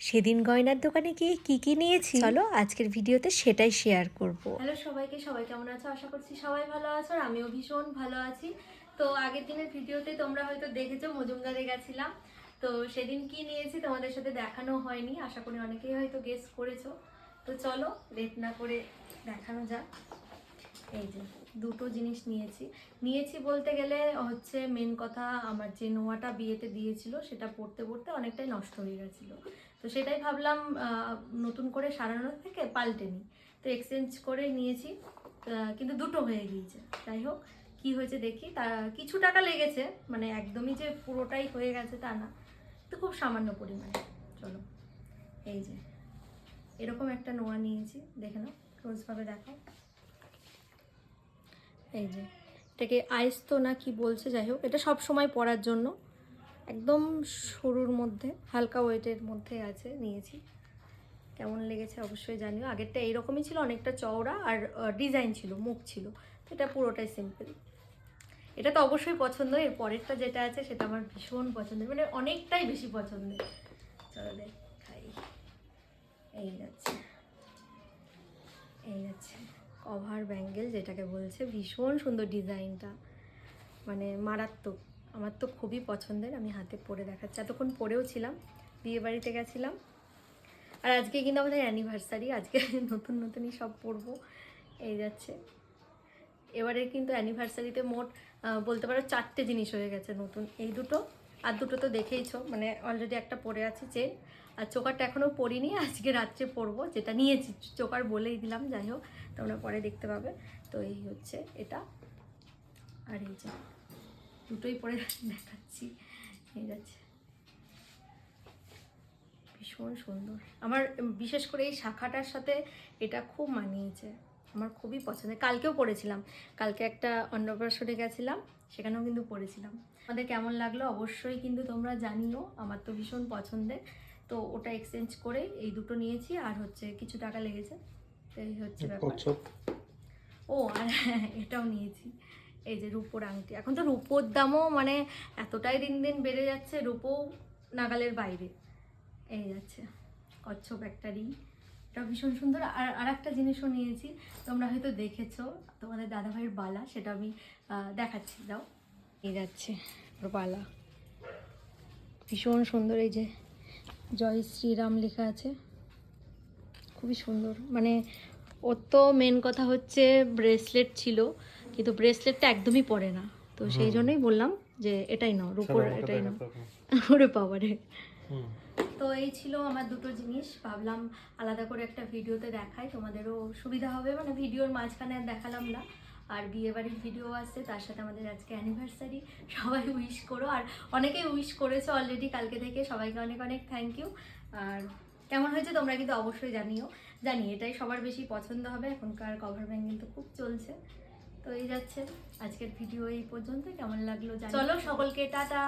সেদিন গয়নার দোকানে গিয়ে কি নিয়েছি চলো আজকের ভিডিওতে সেটাই শেয়ার করব। হ্যালো সবাইকে, সবাই কেমন আছো? আশা করছি সবাই ভালো আছো আর আমিও ভীষণ ভালো আছি। তো আগের দিনের ভিডিওতে তোমরা হয়তো দেখেছো মজুমদারে গেছিলাম। তো সেদিন কি নিয়েছি তোমাদের সাথে দেখানো হয়নি, আশা করি অনেকেই হয়তো গেস করেছো। তো চলো লেট না করে দেখানো যাক। এই যে দুটো জিনিস নিয়েছি বলতে গেলে হচ্ছে মেন কথা, আমার যে নোয়াটা বিয়েতে দিয়েছিল সেটা পড়তে পড়তে অনেকটাই নষ্ট হয়ে গেছিলো। তো সেটাই ভাবলাম নতুন করে সারানোর থেকে পাল্টে নিই। তো এক্সচেঞ্জ করে নিয়েছি, কিন্তু দুটো হয়ে গিয়েছে। যাই হোক, কি হয়েছে দেখি। তা কিছু টাকা লেগেছে, মানে একদমই যে পুরোটাই হয়ে গেছে তা না, তো খুব সামান্য পরিমাণে। চলো, এই যে এরকম একটা নোয়া নিয়েছি, দেখে নাও, ক্লোজভাবে দেখো। এই যে এটাকে আইস তো না কি বলছে, যাই হোক, এটা সব সময় পরার জন্য একদম সরুর মধ্যে হালকা ওয়েটের মধ্যে আছে, নিয়েছি। কেমন লেগেছে অবশ্যই জানিও। আগেরটা এইরকমই ছিল, অনেকটা চওড়া আর ডিজাইন ছিল, মুখ ছিল। তো এটা পুরোটাই সিম্পল। এটা তো অবশ্যই পছন্দ। এর পরেরটা যেটা আছে সেটা আমার ভীষণ পছন্দের, মানে অনেকটাই বেশি পছন্দের। চলো দেখাই। এই যাচ্ছে, এই যাচ্ছে কভার ব্যাঙ্গেল যেটাকে বলছে, ভীষণ সুন্দর ডিজাইনটা, মানে মারাত্মক। আমার তো খুবই পছন্দের। আমি হাতে পরে দেখাচ্ছি, এতক্ষণ পরেও ছিলাম, বিয়ে বাড়িতে গেছিলাম। আর আজকে কিন্তু আমাদের অ্যানিভার্সারি, আজকে নতুনই সব পরবো। এই যাচ্ছে, এবারে কিন্তু অ্যানিভার্সারিতে মোট বলতে পারো 4টে জিনিস হয়ে গেছে নতুন। এই দুটো, আর দুটো তো দেখেইছো, মানে অলরেডি একটা পরে আছি চেন, আর চোকারটা এখনও পরিনি, আজকে রাত্রে পরবো। যেটা নিয়েছি চোকার বলেই দিলাম, যাই হোক তোমরা পরে দেখতে পাবে। তো এই হচ্ছে এটা, আর এই যে দুটোই পরে দেখাচ্ছি। এই যাচ্ছে, ভীষণ সুন্দর। আমার বিশেষ করে এই শাখাটার সাথে এটা খুব মানিয়েছে, আমার খুবই পছন্দের। কালকেও পরেছিলাম, কালকে একটা অন্নপ্রাশনে গেছিলাম, সেখানেও কিন্তু পরেছিলাম। আমাদের কেমন লাগলো অবশ্যই কিন্তু তোমরা জানিও, আমার তো ভীষণ পছন্দের। তো ওটা এক্সচেঞ্জ করে এই দুটো নিয়েছি, আর হচ্ছে কিছু টাকা লেগেছে, এই হচ্ছে ব্যাপার। ও আর এটাও নিয়েছি, এই যে রূপোর আংটি। এখন তো রূপোর দামও মানে এতটাই দিন দিন বেড়ে যাচ্ছে, রূপো নাগালের বাইরে। এই যাচ্ছে কচ্ছপ একটা রিং, এটা ভীষণ সুন্দর। আর একটা জিনিসও নিয়েছি, তোমরা হয়তো দেখেছো, তোমাদের দাদাভাইয়ের বালা, সেটা আমি দেখাচ্ছি, দাও। এই যাচ্ছে ওর বালা, ভীষণ সুন্দর। এই যে জয় শ্রীরাম লেখা আছে, খুবই সুন্দর। মানে ওর তো মেন কথা হচ্ছে ব্রেসলেট ছিল, কিন্তু ব্রেসলেটটা একদমই পরে না। তো সেই জন্যই বললাম যে এটাই নাও, রূপোর এটাই নাও। ওরে বাবারে। তো এই ছিল আমার দুটো জিনিস, ভাবলাম আলাদা করে একটা ভিডিওতে দেখাই, তোমাদেরও সুবিধা হবে, মানে ভিডিওর মাঝখানে আর দেখালাম না। আর বিয়েবাড়ির ভিডিও আসছে, তার সাথে আমাদের আজকে অ্যানিভার্সারি, সবাই উইশ করো। আর অনেকেই উইশ করেছো অলরেডি কালকে থেকে, সবাইকে অনেক অনেক থ্যাংক ইউ। আর কেমন হয়েছে তোমরা কিন্তু অবশ্যই জানি এটাই সবার বেশি পছন্দ হবে, এখনকার কভার ব্যাঙ্ক কিন্তু খুব চলছে। তো এই যাচ্ছে আজকের ভিডিও এই পর্যন্ত, কেমন লাগলো চলো সকলকে টাটা।